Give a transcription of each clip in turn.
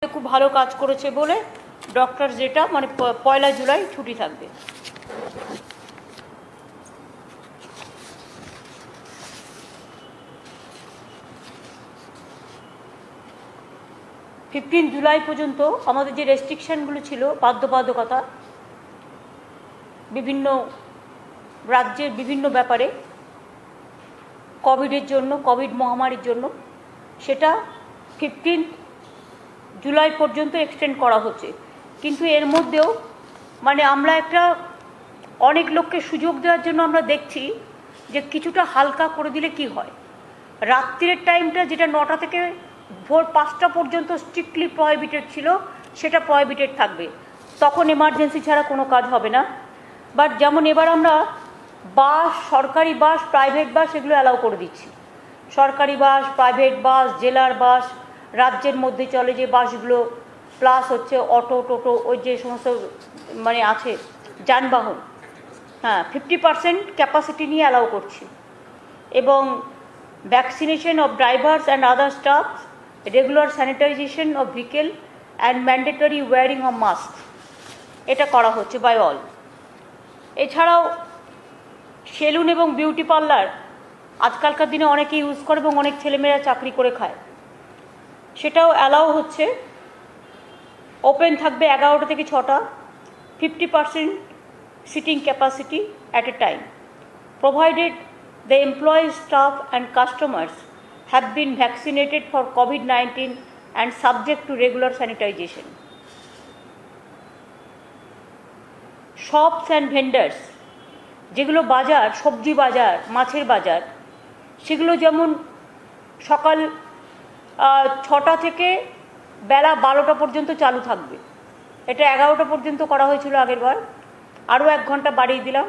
খুব ভালো কাজ করেছে বলে ডক্টর যেটা মানে 1 জুলাই ছুটি থাকবে। জুলাই পর্যন্ত আমাদের যে রেস্ট্রিকশনগুলো ছিল, বাধ্যবাধকতা বিভিন্ন রাজ্যের বিভিন্ন ব্যাপারে কোভিডের জন্য, কোভিড মহামারীর জন্য, সেটা 15 জুলাই পর্যন্ত এক্সটেন্ড করা হচ্ছে। কিন্তু এর মধ্যেও মানে আমরা একটা অনেক লোককে সুযোগ দেওয়ার জন্য আমরা দেখছি যে কিছুটা হালকা করে দিলে কি হয়। রাত্রির টাইমটা যেটা 9টা থেকে ভোর 5টা পর্যন্ত স্ট্রিক্টলি প্রহিবিটেড ছিল, সেটা প্রহিবিটেড থাকবে। তখন এমার্জেন্সি ছাড়া কোনো কাজ হবে না। বাট যেমন এবার আমরা বাস, সরকারি বাস, প্রাইভেট বাস এগুলো অ্যালাউ করে দিচ্ছি। সরকারি বাস, প্রাইভেট বাস, জেলার বাস, রাজ্যের মধ্যে চলে যে বাসগুলো, প্লাস হচ্ছে অটো, টোটো, ওই যে সমস্ত মানে আছে যানবাহন, হ্যাঁ 50% ক্যাপাসিটি নিয়ে অ্যালাউ করছি। এবং vaccination of drivers and other staff, regular sanitisation of vehicle and mandatory wearing of mask, এটা করা হচ্ছে বাই অল। এছাড়াও সেলুন এবং বিউটি পার্লার আজকালকার দিনে অনেকে ইউজ করে এবং অনেক ছেলেমেয়েরা চাকরি করে খায়, সেটাও অ্যালাউ হচ্ছে। ওপেন থাকবে 11টা থেকে 6টা, 50% seating capacity at a time, provided the employees, staff and customers have been vaccinated for COVID-19 and subject to regular sanitisation. Shops and vendors, যেগুলো বাজার, সবজি বাজার, মাছের বাজার, সেগুলো যেমন সকাল 6টা থেকে বেলা 12টা পর্যন্ত চালু থাকবে। এটা 11টা পর্যন্ত করা হয়েছিল আগের বার, আরও 1 ঘন্টা বাড়িয়ে দিলাম।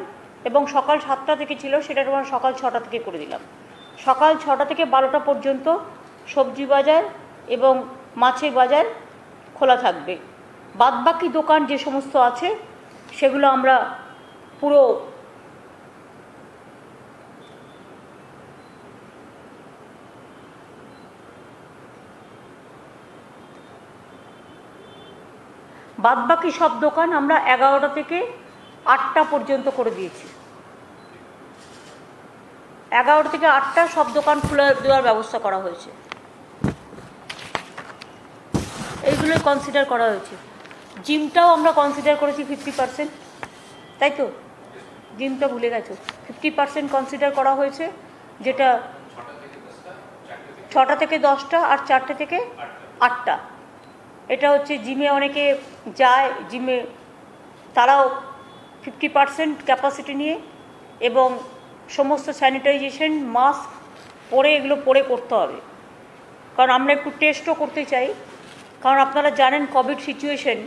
এবং সকাল 7টা থেকে ছিল, সেটা আমরা সকাল 6টা থেকে করে দিলাম। সকাল 6টা থেকে 12টা পর্যন্ত সবজি বাজার এবং মাছের বাজার খোলা থাকবে। বাদবাকি দোকান যে সমস্ত আছে সেগুলো আমরা পুরো বাদবাকি সব দোকান আমরা 11টা থেকে 8টা পর্যন্ত করে দিয়েছি। 11টা থেকে 8টা সব দোকান খুলে দেওয়ার ব্যবস্থা করা হয়েছে। এইগুলোই কনসিডার করা হয়েছে। জিমটাও আমরা কনসিডার করেছি 50%, তাই তো? জিমটা ভুলে গেছো, 50% কনসিডার করা হয়েছে, যেটা 6টা থেকে 10টা আর 4টে থেকে 8টা। এটা হচ্ছে জিমে অনেকে যায়, জিমে তারাও 50% ক্যাপাসিটি নিয়ে এবং সমস্ত স্যানিটাইজেশন, মাস্ক পরে, এগুলো পরে করতে হবে। কারণ আমরা একটু টেস্টও করতে চাই। কারণ আপনারা জানেন কোভিড সিচুয়েশন,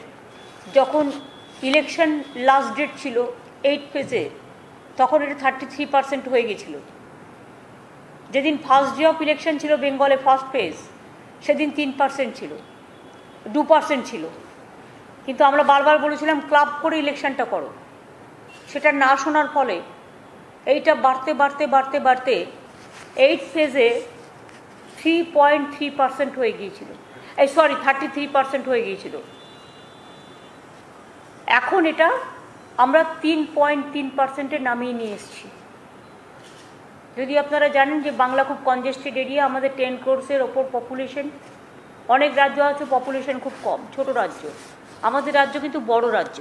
যখন ইলেকশন লাস্ট ডেট ছিল 8 ফেজে, তখন এটা 33% হয়ে গেছিল। যেদিন ফার্স্ট ডে অফ ইলেকশন ছিল বেঙ্গলে, ফার্স্ট ফেজ, সেদিন 3% ছিল, 2% ছিল। কিন্তু আমরা বারবার বলেছিলাম ক্লাব করে ইলেকশনটা করো। সেটা না শোনার ফলে এইটা বাড়তে বাড়তে বাড়তে বাড়তে 8 ফেজে 3.3% হয়ে গিয়েছিল, 33% হয়ে গিয়েছিল। এখন এটা আমরা 3.3%-এ নামিয়ে নিয়ে এসেছি। যদি আপনারা জানেন যে বাংলা খুব কনজেস্টেড এরিয়া, আমাদের 10 crores-এর ওপর পপুলেশন। অনেক রাজ্য আছে পপুলেশন খুব কম, ছোট রাজ্য। আমাদের রাজ্য কিন্তু বড় রাজ্য।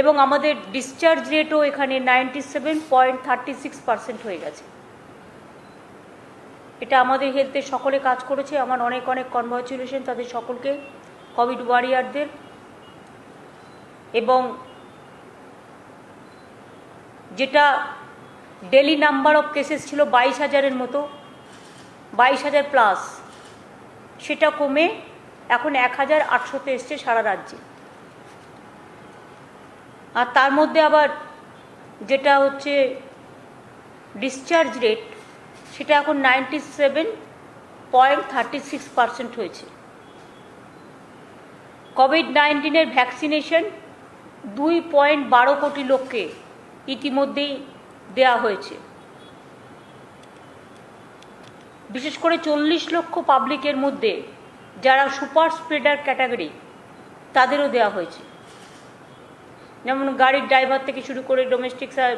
এবং আমাদের ডিসচার্জ রেটও এখানে 97.36% হয়ে গেছে। এটা আমাদের হেলথে সকলে কাজ করেছে। আমার অনেক অনেক কনগ্রাচুলেশন তাদের সকলকে, কোভিড ওয়ারিয়ারদের। এবং যেটা ডেলি নাম্বার অফ কেসেস ছিল 22,000-এর মতো, 22,000 প্লাস, সেটা কমে এখন 1,800-তে এসছে সারা রাজ্যে। আর তার মধ্যে আবার যেটা হচ্ছে ডিসচার্জ রেট, সেটা এখন 97.36% হয়েছে। COVID-19-এর ভ্যাকসিনেশন 2.12 কোটি লোককে ইতিমধ্যেই দেয়া হয়েছে। বিশেষ করে 40 লক্ষ পাবলিকের মধ্যে যারা সুপার স্প্রেডার ক্যাটাগরি তাদেরও দেওয়া হয়েছে, যেমন গাড়ির ড্রাইভার থেকে শুরু করে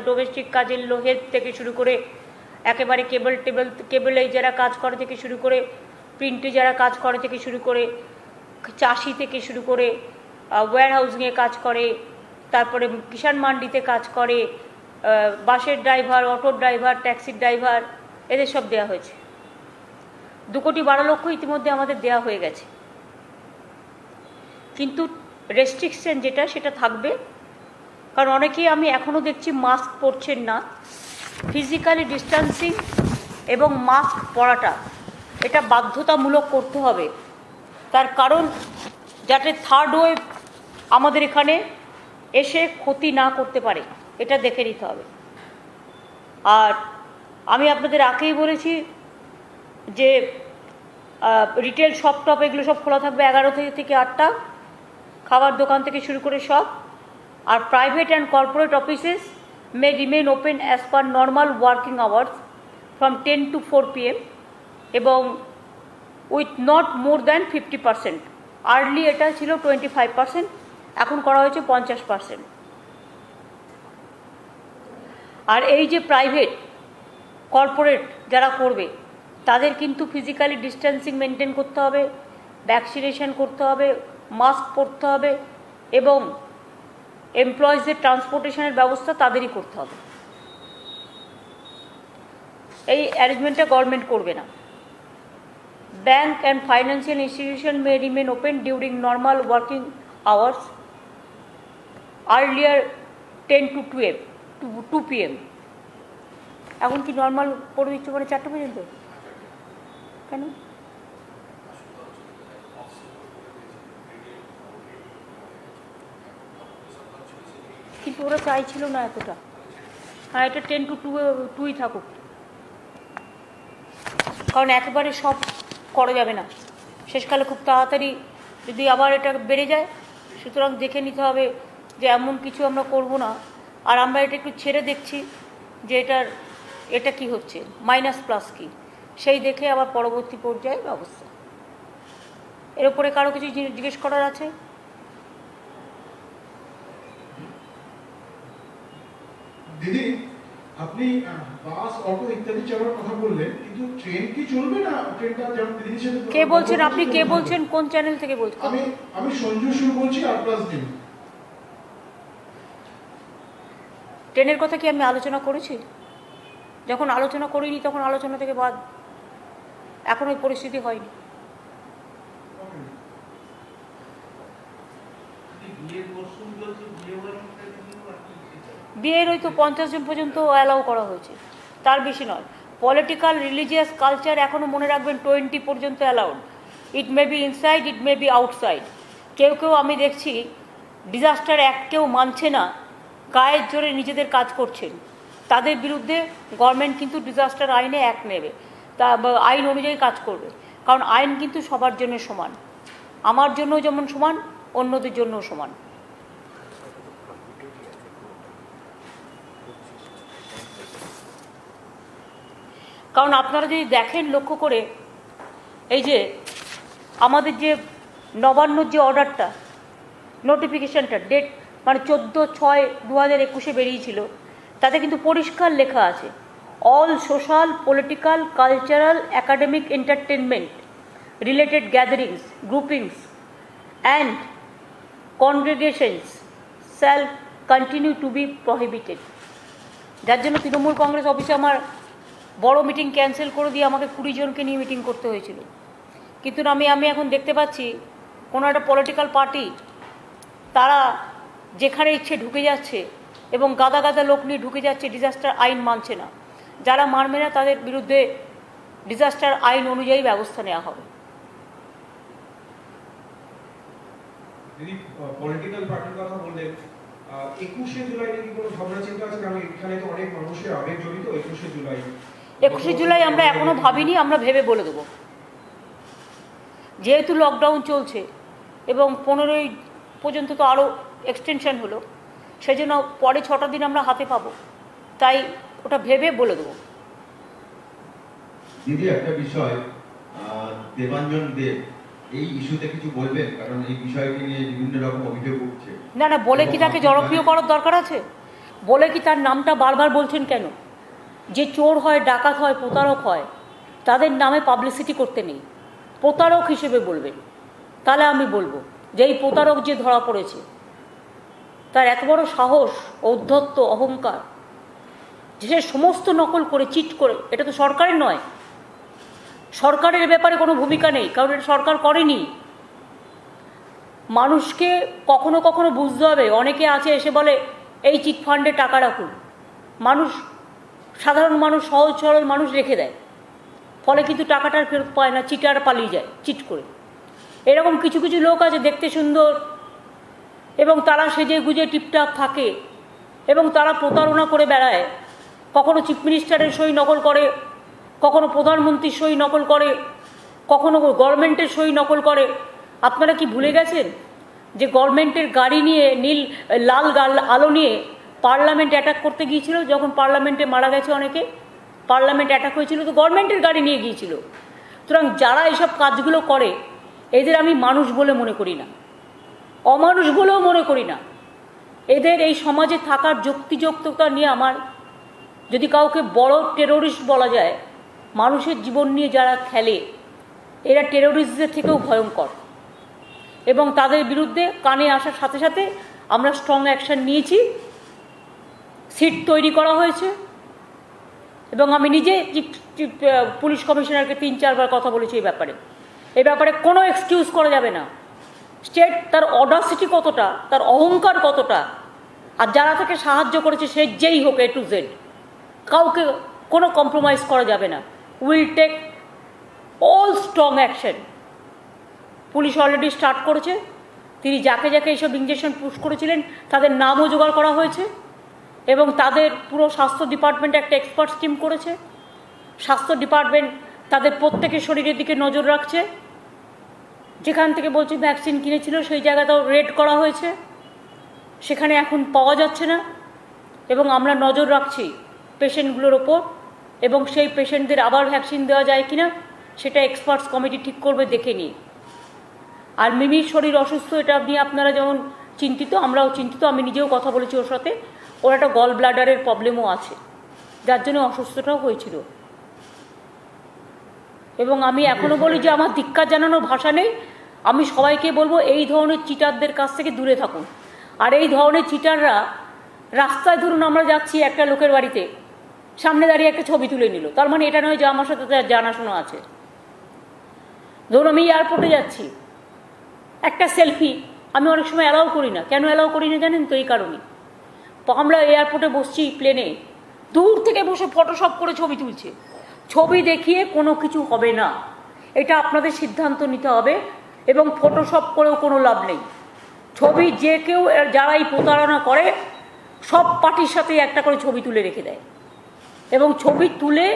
ডোমেস্টিক কাজের হেল্প থেকে শুরু করে একেবারে কেবলে যারা কাজ করে থেকে শুরু করে প্রিন্টে যারা কাজ করে থেকে শুরু করে চাষি থেকে শুরু করে ওয়্যার হাউসিংয়ে কাজ করে, তারপরে কিষাণ মান্ডিতে কাজ করে, বাসের ড্রাইভার, অটোর ড্রাইভার, ট্যাক্সির ড্রাইভার, এদের সব দেওয়া হয়েছে। 2,12,00,000 ইতিমধ্যে আমাদের দেওয়া হয়ে গেছে, কিন্তু রেস্ট্রিকশন যেটা সেটা থাকবে, কারণ অনেকেই আমি এখনও দেখছি মাস্ক পরছেন না। ফিজিক্যালি ডিস্টেন্সিং এবং মাস্ক পরাটা এটা বাধ্যতামূলক করতে হবে, তার কারণ যাতে থার্ড ওয়েভ আমাদের এখানে এসে ক্ষতি না করতে পারে, এটা দেখে নিতে হবে। আর আমি আপনাদের আগেই বলেছি যে রিটেল শপ টপ এগুলো সব খোলা থাকবে 11 থেকে 8টা, খাবার দোকান থেকে শুরু করে সব। আর private and corporate offices may remain open as per normal working hours from 10 to 4 PM এবং with not more than 50%। Early এটা ছিল 25%, এখন করা হয়েছে 50%। আর এই যে প্রাইভেট কর্পোরেট যারা করবে তাদের কিন্তু ফিজিক্যালি ডিস্টেন্সিং মেনটেন করতে হবে, ভ্যাকসিনেশন করতে হবে, মাস্ক পরতে হবে এবং এমপ্লয়িজদের ট্রান্সপোর্টেশনের ব্যবস্থা তাদেরই করতে হবে। এই অ্যারেঞ্জমেন্টটা গভর্নমেন্ট করবে না। Bank and financial institution May remain open during normal working hours, earlier 10 to 2 PM। এখন কি নর্মাল করে দিচ্ছে মানে 4টা পর্যন্ত? কেন? কিন্তু ওরা চাইছিল না এতটা। হ্যাঁ, এটা 10 to 2 থাকুক, কারণ একেবারে সব করা যাবে না, শেষকালে খুব তাড়াতাড়ি যদি আবার এটা বেড়ে যায়। সুতরাং দেখে নিতে হবে যে এমন কিছু আমরা করব না। আর আমরা এটা একটু ছেড়ে দেখছি যে এটা কি হচ্ছে, মাইনাস প্লাস কি, সেই দেখে আবার পরবর্তী পর্যায়ে ব্যবস্থা। এর উপরে কারো কিছু জিজ্ঞেস করার আছে? দিদি, আপনি বাস, অটো ইত্যাদি চালানোর কথা বললেন, কিন্তু ট্রেন কি চলবে না? ট্রেনটা যেমন দিদি হিসেবে কে বলছেন? আপনি কে বলছেন? কোন চ্যানেল থেকে বলছেন? আমি সঞ্জু সুর বলছি, আর+। ট্রেনের কথা কি আমি আলোচনা করেছি? যখন আলোচনা করিনি তখন আলোচনা থেকে বাদ, এখন ওই পরিস্থিতি হয়নি। বিয়ের ওই তো 50 জন পর্যন্ত অ্যালাউ করা হয়েছে, তার বেশি নয়। পলিটিক্যাল, রিলিজিয়াস, কালচার এখনও মনে রাখবেন 20 পর্যন্ত allowed. It may be inside, it may be outside. কেউ আমি দেখছি ডিজাস্টার অ্যাক্টকেও মানছে না, গায়ের জোরে নিজেদের কাজ করছেন, তাদের বিরুদ্ধে গভর্নমেন্ট কিন্তু ডিজাস্টার আইনে অ্যাক্ট নেবে, তা আইন অনুযায়ী কাজ করবে। কারণ আইন কিন্তু সবার জন্য সমান, আমার জন্যও যেমন সমান, অন্যদের জন্যও সমান। কারণ আপনারা যদি দেখেন লক্ষ্য করে, এই যে আমাদের যে নবান্নর যে অর্ডারটা, নোটিফিকেশানটা, ডেট মানে 14/6/2021 বেরিয়েছিল, তাতে কিন্তু পরিষ্কার লেখা আছে all social, political, cultural, academic, entertainment related gatherings, groupings and congregations shall continue to be prohibited. যার জন্য তৃণমূল কংগ্রেস অফিসে আমার বড় মিটিং ক্যান্সেল করে দিয়ে আমাকে 20 জনকে নিয়ে মিটিং করতে হয়েছিল। কিন্তু আমি এখন দেখতে পাচ্ছি কোনো একটা পলিটিক্যাল পার্টি তারা যেখানে ইচ্ছে ঢুকে যাচ্ছে এবং গাদা গাদা লোক নিয়ে ঢুকে যাচ্ছে, ডিজাস্টার আইন মানছে না। যারা মানবে না তাদের বিরুদ্ধে ডিজাস্টার আইন অনুযায়ী ব্যবস্থা নেওয়া হবে। দিদি, পলিটিক্যাল পার্টির কথা বললেন, 21শে জুলাই কি কোনো ভাবনা চিন্তা আছে? কারণ এখানে তো অনেক মানুষের আবেগ জড়িত। 21শে জুলাই আমরা এখনো ভাবিনি, আমরা ভেবে বলে দেবো। যেহেতু লকডাউন চলছে এবং 15ই পর্যন্ত তো আরও এক্সটেনশন হলো, সেজন্য পরে 6টা দিন আমরা হাতে পাবো, তাই ওটা ভেবে বলে দেবো। দিদি, একটা বিষয়, দেবাঞ্জন দেব এই ইস্যুতে কিছু বলবেন? কারণ এই বিষয়টি নিয়ে বিভিন্ন রকম অভিযোগ উঠছে। না না, বলে কি তাকে জনপ্রিয় করার দরকার আছে? বলে কি তার নামটা বারবার বলছেন কেন? যে চোর হয়, ডাকাত হয়, প্রতারক হয়, তাদের নামে পাবলিসিটি করতে নেই, প্রতারক হিসেবে বলবেন। তাহলে আমি বলবো যে এই প্রতারক যে ধরা পড়েছে, তার এত বড় সাহস, ঔদ্ধত্য, অহংকার, যে সে সমস্ত নকল করে, চিট করে। এটা তো সরকারের নয়, সরকারের ব্যাপারে কোনো ভূমিকা নেই, কারণ এটা সরকার করেনি। মানুষকে কখনো কখনো বুঝতে হবে। অনেকে আছে এসে বলে এই চিট ফান্ডে টাকা রাখুন, মানুষ, সাধারণ মানুষ, সহজ সরল মানুষ রেখে দেয়, ফলে কিন্তু টাকাটার ফেরত পায় না, চিটার পালিয়ে যায় চিট করে। এরকম কিছু কিছু লোক আছে দেখতে সুন্দর এবং তারা সেজে গুজে টিপটাপ থাকে এবং তারা প্রতারণা করে বেড়ায়। কখনো চিফ মিনিস্টারের সই নকল করে, কখনো প্রধানমন্ত্রীর সই নকল করে, কখনো গভর্নমেন্টের সই নকল করে। আপনারা কি ভুলে গেছেন যে গভর্নমেন্টের গাড়ি নিয়ে, লাল আলো নিয়ে পার্লামেন্ট অ্যাটাক করতে গিয়েছিল? যখন পার্লামেন্টে মারা গেছে অনেকে, পার্লামেন্ট অ্যাটাক হয়েছিল, তো গভর্নমেন্টের গাড়ি নিয়ে গিয়েছিল। সুতরাং যারা এইসব কাজগুলো করে, এদের আমি মানুষ বলে মনে করি না, অমানুষ বলেও মনে করি না। এদের এই সমাজে থাকার যুক্তিযুক্ততা নিয়ে আমার, যদি কাউকে বড় টেরোরিস্ট বলা যায়, মানুষের জীবন নিয়ে যারা খেলে, এরা টেরোরিস্টদের থেকেও ভয়ঙ্কর। এবং তাদের বিরুদ্ধে কানে আসার সাথে সাথে আমরা স্ট্রং অ্যাকশন নিয়েছি, সিট তৈরি করা হয়েছে। এবং আমি নিজে পুলিশ কমিশনারকে 3-4 বার কথা বলেছি এই ব্যাপারে কোনো এক্সকিউজ করা যাবে না। স্টেট তার অডাসিটি কতটা, তার অহংকার কতটা, আর যারা তাকে সাহায্য করেছে সে যেই হোক, A to Z, কাউকে কোনো কম্প্রোমাইজ করা যাবে না। Will take all strong action. Police already start করেছে। তিনি যাকে যাকে এইসব ইঞ্জেকশন পুশ করেছিলেন তাদের নামও জোগাড় করা হয়েছে এবং তাদের পুরো স্বাস্থ্য ডিপার্টমেন্ট একটা এক্সপার্ট টিম করেছে। স্বাস্থ্য ডিপার্টমেন্ট তাদের প্রত্যেকের শরীরের দিকে নজর রাখছে। যেখান থেকে বলছি ভ্যাকসিন কিনেছিল সেই জায়গাটাও রেড করা হয়েছে, সেখানে এখন পাওয়া যাচ্ছে না। এবং আমরা নজর রাখছি পেশেন্টগুলোর ওপর, এবং সেই পেশেন্টদের আবার ভ্যাকসিন দেওয়া যায় কিনা সেটা এক্সপার্টস কমিটি ঠিক করবে, দেখে নিয়ে। আর মিমির শরীর অসুস্থ, এটা নিয়ে আপনারা যেমন চিন্তিত, আমরাও চিন্তিত। আমি নিজেও কথা বলেছি ওর সাথে। ওর একটা গল ব্লাডারের প্রবলেমও আছে, যার জন্য অসুস্থটাও হয়েছিল। এবং আমি এখনও বলি যে আমার ধিক্কার জানানোর ভাষা নেই। আমি সবাইকে বলবো এই ধরনের চিটারদের কাছ থেকে দূরে থাকুন। আর এই ধরনের চিটাররা রাস্তায়, ধরুন আমরা যাচ্ছি একটা লোকের বাড়িতে, সামনে দাঁড়িয়ে একটা ছবি তুলে নিল, তার মানে এটা নয় যে আমার সাথে তার জানাশোনা আছে। ধরুন আমি এয়ারপোর্টে যাচ্ছি, একটা সেলফি আমি অনেক সময় অ্যালাউ করি না। কেন অ্যালাউ করি না জানেন তো? এই কারণে, আমরা এয়ারপোর্টে বসছি প্লেনে, দূর থেকে বসে ফটোশপ করে ছবি তুলছে। ছবি দেখিয়ে কোনো কিছু হবে না, এটা আপনাদের সিদ্ধান্ত নিতে হবে। এবং ফটোশপ করেও কোনো লাভ নেই। ছবি যে কেউ, যারা এই প্রতারণা করে, সব পার্টির সাথেই একটা করে ছবি তুলে রেখে দেয় এবং ছবি তুলে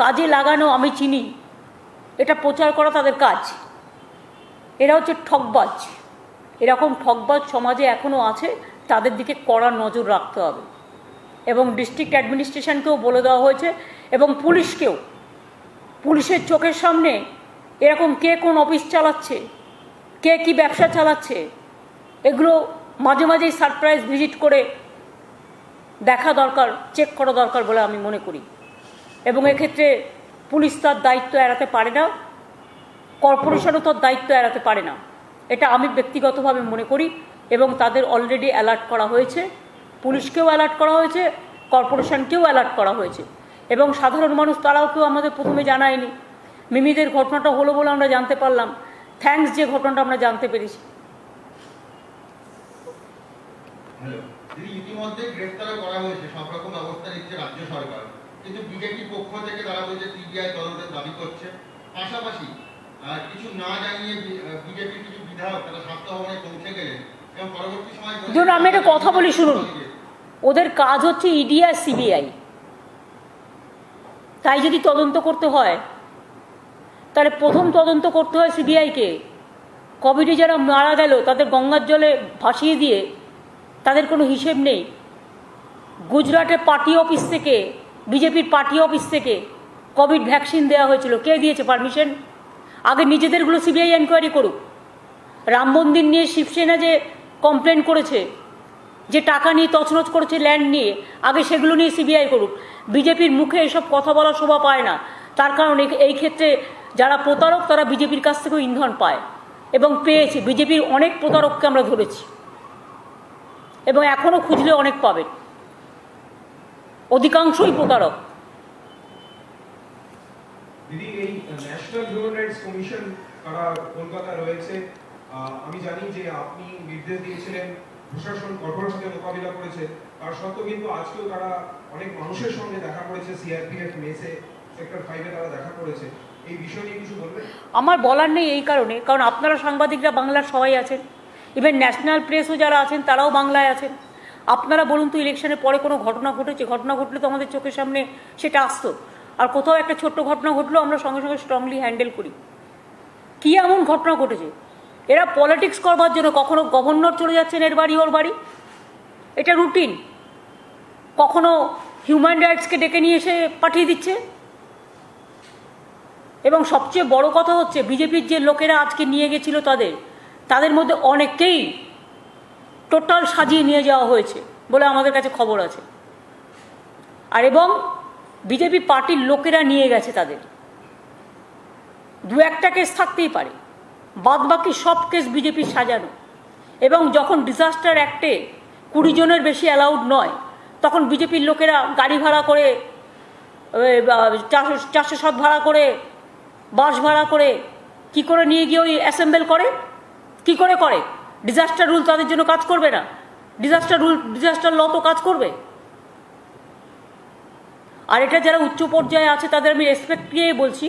কাজে লাগানো আমি চিনি, এটা প্রচার করা তাদের কাজ। এরা হচ্ছে ঠকবাজ। এরকম ঠকবাজ সমাজে এখনও আছে, তাদের দিকে কড়া নজর রাখতে হবে। এবং ডিস্ট্রিক্ট অ্যাডমিনিস্ট্রেশনকেও বলে দেওয়া হয়েছে এবং পুলিশকেও, পুলিশের চোখের সামনে এরকম কে কোন অফিস চালাচ্ছে, কে কি ব্যবসা চালাচ্ছে, এগুলো মাঝে মাঝেই সারপ্রাইজ ভিজিট করে দেখা দরকার, চেক করা দরকার বলে আমি মনে করি। এবং এক্ষেত্রে পুলিশ তার দায়িত্ব এড়াতে পারে না, কর্পোরেশনও তার দায়িত্ব এড়াতে পারে না, এটা আমি ব্যক্তিগতভাবে মনে করি। এবং তাদের অলরেডি অ্যালার্ট করা হয়েছে, পুলিশকেও অ্যালার্ট করা হয়েছে, কর্পোরেশনকেও অ্যালার্ট করা হয়েছে। এবং সাধারণ মানুষ তারাও কেউ আমাদের প্রথমে জানায়নি। মিমিদের ঘটনাটা হলো বলে আমরা জানতে পারলাম, থ্যাঙ্কস যে ঘটনাটা আমরা জানতে পেরেছি। ইতিমধ্যে গ্রেফতার করা হয়েছে, সব রকম ব্যবস্থা নিচ্ছে রাজ্য সরকার, কিন্তু বিজেপির পক্ষ থেকে তারা বলছে সিবিআই তদন্তের দাবি করছে। পাশাপাশি কিছু না জানিয়ে বিজেপির কিছু বিধায়ক তারা স্বাস্থ্য ভবনে পৌঁছে গেলেন এবং পরবর্তী সময় ধরুন আমি একটা কথা বলি শুনুন, ওদের কাজ হচ্ছে ইডি আর সিবিআই। তাই যদি তদন্ত করতে হয় তাহলে প্রথম তদন্ত করতে হয় সিবিআইকে। কোভিডে যারা মারা গেল তাদের গঙ্গার জলে ভাসিয়ে দিয়ে তাদের কোনো হিসেব নেই। গুজরাটে পার্টি অফিস থেকে, বিজেপির পার্টি অফিস থেকে কোভিড ভ্যাকসিন দেওয়া হয়েছিল, কে দিয়েছে পারমিশন? আগে নিজেদেরগুলো সিবিআই এনকোয়ারি করুক। রাম মন্দির নিয়ে শিবসেনা যে কমপ্লেন করেছে, যে টাকা নিয়ে তছনছ করেছে ল্যান্ড নিয়ে, আগে সেগুলো নিয়ে সিবিআই করুক। বিজেপির মুখে এসব কথা বলা শোভা পায় না, তার কারণ এই ক্ষেত্রে যারা প্রতারক তারা বিজেপির কাছ থেকেও ইন্ধন পায় এবং পেয়েছে। বিজেপির অনেক প্রতারককে আমরা ধরেছি এবং এখনও খুঁজলে অনেক পাবেন, অধিকাংশই প্রতারক। দিদি, এই ন্যাশনাল হিউম্যান রাইটস কমিশন তারা কলকাতা রয়েছে, আমি জানি যে আপনি নির্দেশ দিয়েছিলেন, প্রশাসন কঠোর হাতে মোকাবিলা করেছে, তার সত্ত্বেও কিন্তু আজকেও তারা অনেক মানুষের সঙ্গে দেখা করেছে, সিআরপিএফ মেসে সেক্টর 5-এ তারা দেখা করেছে। এই বিষয় নিয়ে কিছু বলবেন? আমার বলার নেই এই কারণে, কারণ আপনারা সাংবাদিকরা বাংলার সবাই আছেন, ইভেন ন্যাশনাল প্রেসও যারা আছেন তারাও বাংলায় আছেন। আপনারা বলুন তো, ইলেকশনের পরে কোনো ঘটনা ঘটেছে? ঘটনা ঘটলে তো আমাদের চোখের সামনে সেটা আসতো, আর কোথাও একটা ছোট্ট ঘটনা ঘটলেও আমরা সঙ্গে সঙ্গে স্ট্রংলি হ্যান্ডেল করি। কী এমন ঘটনা ঘটেছে? এরা পলিটিক্স করবার জন্য কখনো গভর্নর চলে যাচ্ছেন এর বাড়ি ওর বাড়ি, এটা রুটিন। কখনো হিউম্যান রাইটসকে ডেকে নিয়ে এসে পাঠিয়ে দিচ্ছে। এবং সবচেয়ে বড় কথা হচ্ছে, বিজেপির যে লোকেরা আজকে নিয়ে গেছিল তাদের মধ্যে অনেককেই টোটাল সাজিয়ে নিয়ে যাওয়া হয়েছে বলে আমাদের কাছে খবর আছে। আর এবং বিজেপি পার্টির লোকেরা নিয়ে গেছে তাদের। দু একটা কেস থাকতেই পারে, বাদ বাকি সব কেস বিজেপির সাজানো। এবং যখন ডিজাস্টার অ্যাক্টে 20 জনের বেশি অ্যালাউড নয়, তখন বিজেপির লোকেরা গাড়ি ভাড়া করে, 407 ভাড়া করে, বাস ভাড়া করে কি করে নিয়ে গিয়ে ওই অ্যাসেম্বল করে? কি করে করে? ডিজাস্টার রুল তাদের জন্য কাজ করবে না? ডিজাস্টার ল তো কাজ করবে। আর এটা যারা উচ্চ পর্যায়ে আছে তাদের আমি রেসপেক্ট দিয়ে বলছি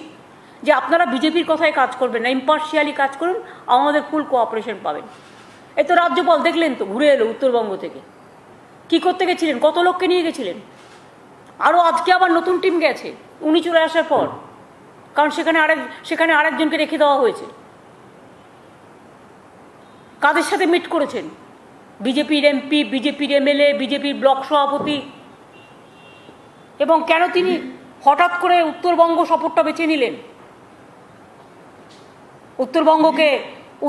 যে আপনারা বিজেপির কথায় কাজ করবেন না, ইম্পার্শিয়ালি কাজ করুন, আমাদের ফুল কোঅপারেশন পাবেন। এই তো রাজ্যপাল দেখলেন তো, ঘুরে এলো উত্তরবঙ্গ থেকে। কি করতে গেছিলেন? কত লোককে নিয়ে গেছিলেন? আরও আজকে আবার নতুন টিম গেছে উনি চলে আসার পর, কারণ সেখানে আরেকজনকে রেখে দেওয়া হয়েছে। কাদের সাথে মিট করেছেন? বিজেপির এমপি, বিজেপির এমএলএ, বিজেপির ব্লক সভাপতি। এবং কেন তিনি হঠাৎ করে উত্তরবঙ্গ সফরটা বেছে নিলেন?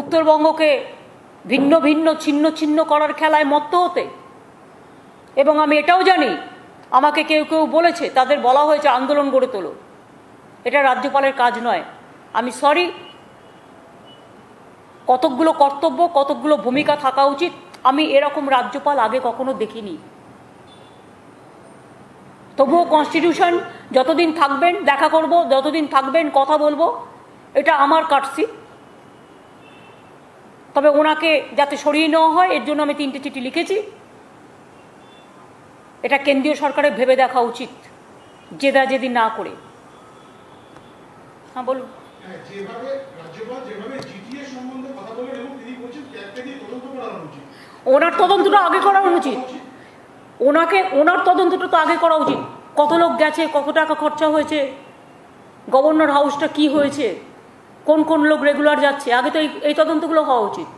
উত্তরবঙ্গকে ভিন্ন ভিন্ন ছিন্ন ছিন্ন করার খেলায় মত্ত হতে। এবং আমি এটাও জানি, আমাকে কেউ কেউ বলেছে, তাদের বলা হয়েছে আন্দোলন গড়ে তোলো। এটা রাজ্যপালের কাজ নয়। আমি সরি, কতকগুলো কর্তব্য, কতকগুলো ভূমিকা থাকা উচিত। আমি এরকম রাজ্যপাল আগে কখনো দেখিনি। তবুও কনস্টিটিউশন, যতদিন থাকবেন দেখা করব, যতদিন থাকবেন কথা বলবো, এটা আমার কাটছি। তবে ওনাকে যাতে সরিয়ে নেওয়া হয় এর জন্য আমি 3টে চিঠি লিখেছি। এটা কেন্দ্রীয় সরকারের ভেবে দেখা উচিত, জেদাজেদি না করে। হ্যাঁ বলুন। যেভাবে রাজ্যপাল যেভাবে জিটিএ সম্বন্ধে কথা বলেন এবং তিনি বলছেন ক্যাবকে দিয়ে তদন্ত করানো উচিত, ওনার তদন্তটা আগে করা উচিত। ওনার তদন্তটা তো আগে করা উচিত। কত লোক গেছে, কত টাকা খরচা হয়েছে, গভর্নর হাউসটা কি হয়েছে, কোন কোন লোক রেগুলার যাচ্ছে, আগে তো এই তদন্তগুলো হওয়া উচিত।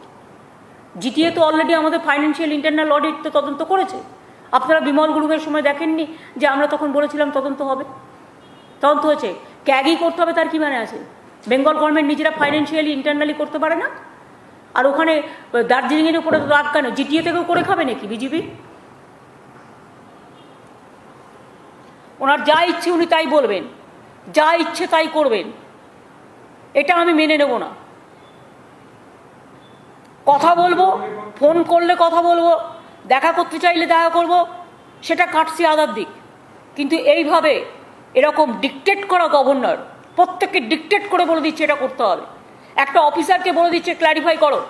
জিটিএ তো অলরেডি আমাদের ফাইন্যান্সিয়াল ইন্টারনাল অডিট তো তদন্ত করেছে। আপনারা বিমল গুরুমের সময় দেখেননি যে আমরা তখন বলেছিলাম তদন্ত হবে? তদন্ত হয়েছে। ক্যাগই করতে হবে তার কি মানে আছে? বেঙ্গল গভর্নমেন্ট নিজেরা ফাইন্যান্সিয়ালি ইন্টারনালি করতে পারে না? আর ওখানে দার্জিলিংয়ের উপরে তো রাগ কেন? জিটিএ থেকেও করে খাবে নাকি বিজেপি? ওনার যা ইচ্ছে উনি তাই বলবেন, যা ইচ্ছে তাই করবেন, এটা আমি মেনে নেব না। কথা বলবো, ফোন করলে কথা বলবো, দেখা করতে চাইলে দেখা করব, সেটা কাটছি আদার দিক। কিন্তু এইভাবে এরকম ডিকটেট করা গভর্নর, প্রত্যেককে ডিকটেট করে বলে দিচ্ছে এটা করতে হবে। একটা অফিসারকে বলে দিচ্ছে ক্ল্যারিফাই করো,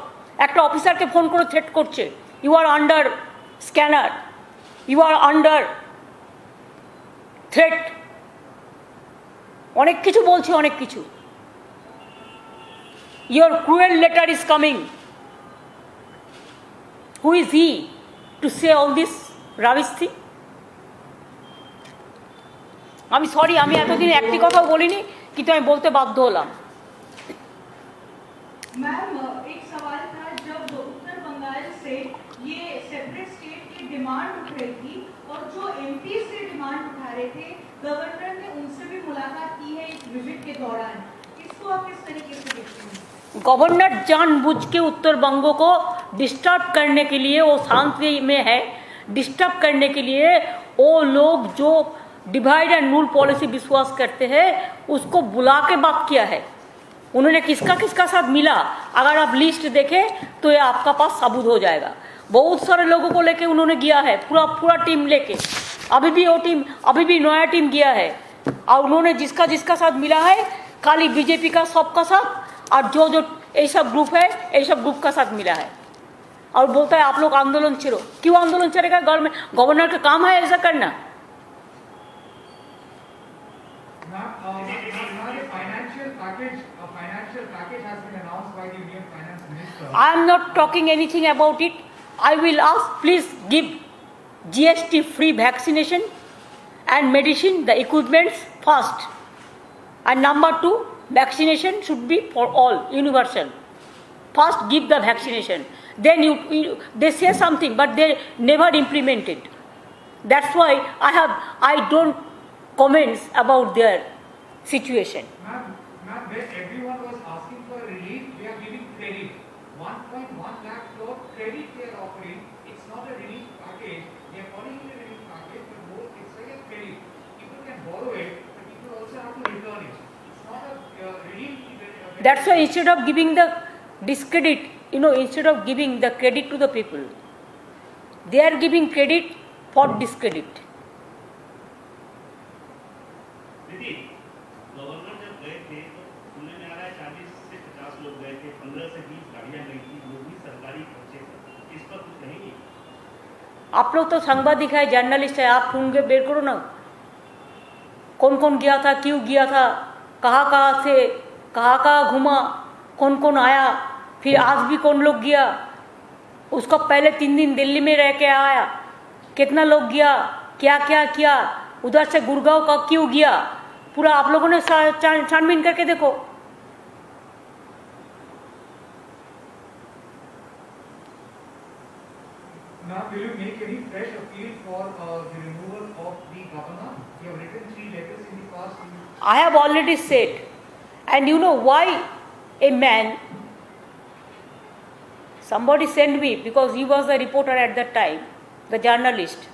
একটা অফিসারকে ফোন করে থ্রেট করছে, you are under scanner, you are under threat, অনেক কিছু বলছে, অনেক কিছু। Your cruel letter is coming. Who is he to say all this rubbish thing? আমি সরি, আমি এতদিন একটি কথাও বলিনি, কিন্তু আমি বলতে বাধ্য হলাম। मैम एक सवाल था, जब उत्तर बंगाल से ये सेपरेट स्टेट की डिमांड उठ रही थी और जो एमपी से डिमांड उठा रहे थे, गवर्नर ने उनसे भी मुलाकात की है इस विजिट के दौरान। इसको उसको आप किस तरीके से देखते हैं? गवर्नर जानबूझ के उत्तर बंगो को डिस्टर्ब करने के लिए, वो शांति में है, डिस्टर्ब करने के लिए वो लोग जो डिवाइड एंड रूल पॉलिसी विश्वास करते हैं उसको बुला के बात किया है। उन्होंने किसका किसका साथ मिला, अगर आप लिस्ट देखें तो ये आपका पास सबूत हो जाएगा। बहुत सारे लोगों को लेके उन्होंने गया है, पूरा टीम लेके। अभी भी वो टीम, अभी भी नया टीम गया है, और उन्होंने जिसका जिसका साथ मिला है खाली बीजेपी का सबका साथ, और जो जो ये सब ग्रुप है ये सब ग्रुप का साथ मिला है, और बोलता है आप लोग आंदोलन छेड़ो। क्यों आंदोलन छेड़ेगा? गवर्नर का काम है ऐसा करना। Financial package has been announced by the Union Finance Minister. I am not talking anything about it. I will ask, please give GST free vaccination and medicine, the equipments first. And number 2, vaccination should be for all, universal. First give the vaccination. Then they say something, but they never implement it. That's why I don't comments about their situation. Ma'am, when everyone was asking for relief, they are giving credit. 1.1 lakh crore credit they are offering. It's not a relief package. They are calling it a relief package, but more it's like a credit. People can borrow it, but people also have to return it. It's not a relief. That's why instead of giving the discredit, instead of giving the credit to the people, they are giving credit for discredit. दीदी, governor जब गए थे तो सुनने में आ रहा है 40 से 50 लोग गए थे, 15 से 20 गाड़ियां गई थी, वो भी सरकारी खर्चे पर। इस पर कुछ कहेंगे? आप लोग तो सांबादिक है, जर्नलिस्ट है, आप ढूंढ के बेर करो ना, कौन कौन गया था, क्यों गया था, कहाँ से, कहाँ घूमा, कौन कौन आया, फिर आज भी कौन लोग गया, उसका पहले 3 दिन दिल्ली में रह के आया, कितना लोग गया, क्या क्या किया, उधर से गुड़गांव का क्यों गया, पूरा आप लोगों ने छानबीन करके देखो। Now, will you make any fresh appeal for the removal of the governor? You have written 3 letters in the past. I have already said, and you know why a man, somebody sent me, because he was the reporter at that time, the journalist,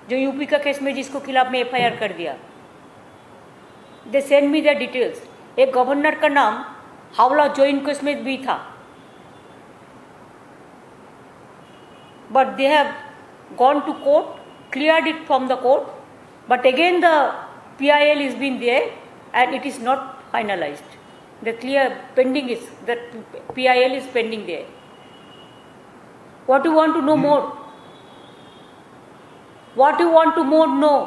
जो UP का case में जिसको खिलाफ में FIR कर दिया, they send me the details. एक governor का नाम हावड़ा जोइन केस में भी था, but they have gone to court, cleared it from the court, but again the PIL is been there and it is not finalized. The clear pending is, the PIL is pending there. What do you want to know more? What do you want to more know?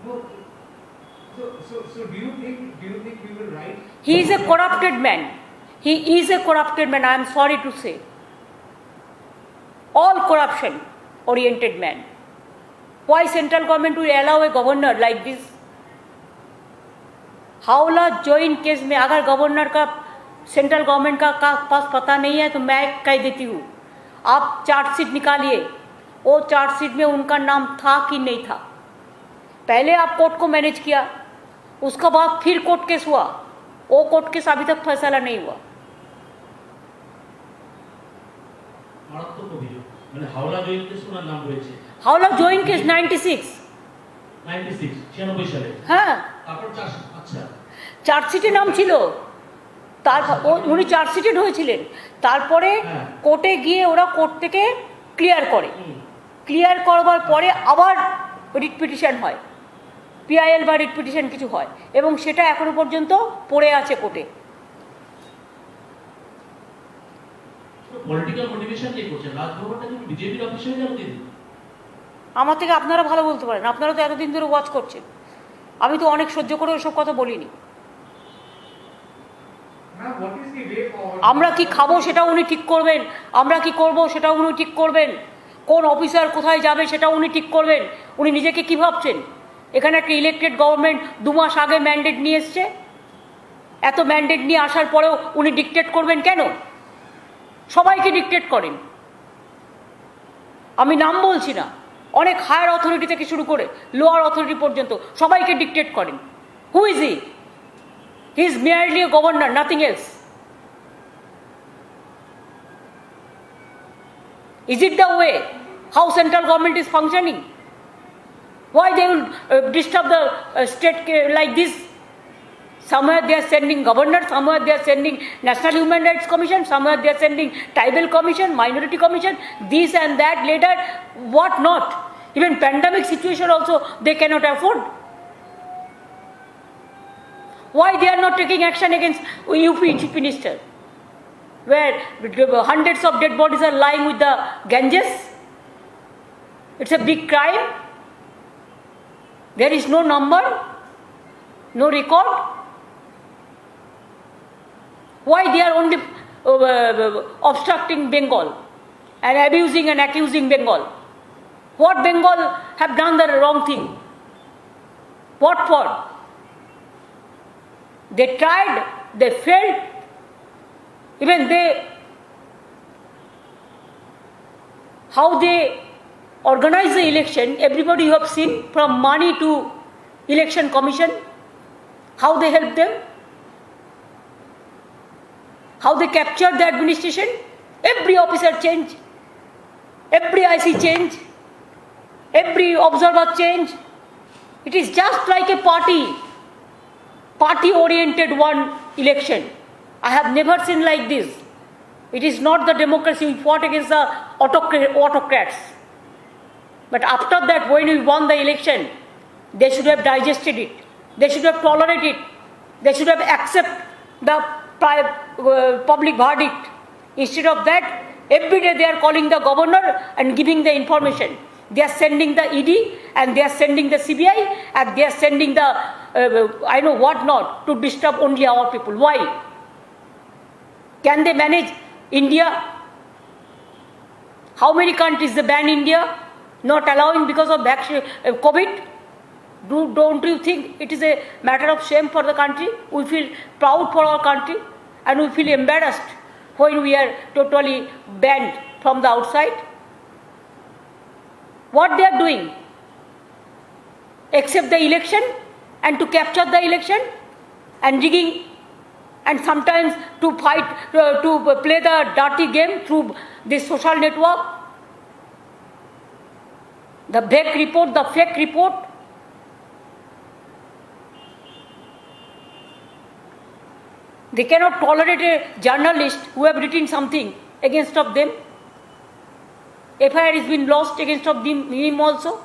No. So do you think we will write? He is a corrupted man. He is a corrupted man, I am sorry to say. All corruption oriented man. Why central government will allow a governor like this? Howrah join case में अगर governor का central government का पास पता नहीं है तो मैं कह देती हूँ, आप चार्जशीट निकालिए, वो चार्जशीट में उनका नाम था कि नहीं था। पहले आप कोर्ट को मैनेज किया, उसका बाद फिर कोर्ट केस हुआ, वो कोर्ट केस अभी तक फैसला नहीं हुआ। हावड़ा जॉइन केस ওনার নাম রয়েছে, हावड़ा जॉइन केस 96 সালে। হ্যাঁ, তারপর আচ্ছা চার্জশিটে নাম ছিল, উনি চার্জশিটেড হয়েছিলেন, তারপরে কোর্টে গিয়ে ওরা কোর্ট থেকে ক্লিয়ার করে, ক্লিয়ার করবার পরে আবার রিট পিটিশন হয়, PIL বা রিট পিটিশন কিছু হয়, এবং সেটা এখনো পর্যন্ত পড়ে আছে কোর্টে। পলিটিক্যাল মোটিভেশন কে করছেন? রাজভবনটা কি বিজেপির অফিস হয়ে গেল দিদি? আমার থেকে আপনারা ভালো বলতে পারেন, আপনারা তো এতদিন ধরে ওয়াচ করছেন, আমি তো অনেক সহ্য করে ওসব কথা বলিনি। আমরা কি খাবো সেটা উনি ঠিক করবেন, আমরা কি করব সেটা উনি ঠিক করবেন, কোন অফিসার কোথায় যাবে সেটা উনি ঠিক করবেন। উনি নিজেকে কি ভাবছেন? এখানে একটা ইলেক্টেড গভর্নমেন্ট 2 মাস আগে ম্যান্ডেট নিয়ে এসছে, এত ম্যান্ডেট নিয়ে আসার পরেও উনি ডিক্টেট করবেন কেন? সবাইকে ডিক্টেট করেন, আমি নাম বলছি না, অনেক হায়ার অথরিটি থেকে শুরু করে লোয়ার অথরিটি পর্যন্ত সবাইকে ডিক্টেট করেন। হু is he? He is merely a governor, nothing else. Is it the way how central government is functioning? Why they will disturb the state like this? Somewhere they are sending governor, somewhere they are sending National Human Rights Commission, somewhere they are sending Tribal Commission, Minority Commission, this and that, later, what not. Even pandemic situation also they cannot afford. Why they are not taking action against UP Chief Minister, where hundreds of dead bodies are lying with the Ganges? It's a big crime. There is no number, no record. Why they are only obstructing Bengal and abusing and accusing Bengal? What Bengal have done the wrong thing? What for? They tried, they failed. Even how they organize the election, everybody you have seen, from money to election commission, how they help them, how they capture the administration. Every officer change, every IC change, every observer change. It is just like a party-oriented one election. I have never seen like this. It is not the democracy. We fought against the autocrats. But after that, when we won the election, they should have digested it. They should have tolerated it. They should have accepted the public verdict. Instead of that, every day they are calling the governor and giving the information. They are sending the ED and they are sending the CBI and they are sending the I know what not to disturb only our people. Why? Can they manage India? How many countries they ban India? Not allowing because of COVID? Don't you think it is a matter of shame for the country? We feel proud for our country and we feel embarrassed when we are totally banned from the outside. What they are doing? Accept the election and to capture the election and rigging and sometimes to fight, to play the dirty game through this social network. The fake report. They cannot tolerate a journalist who have written something against of them. FIR has been lost against of him also.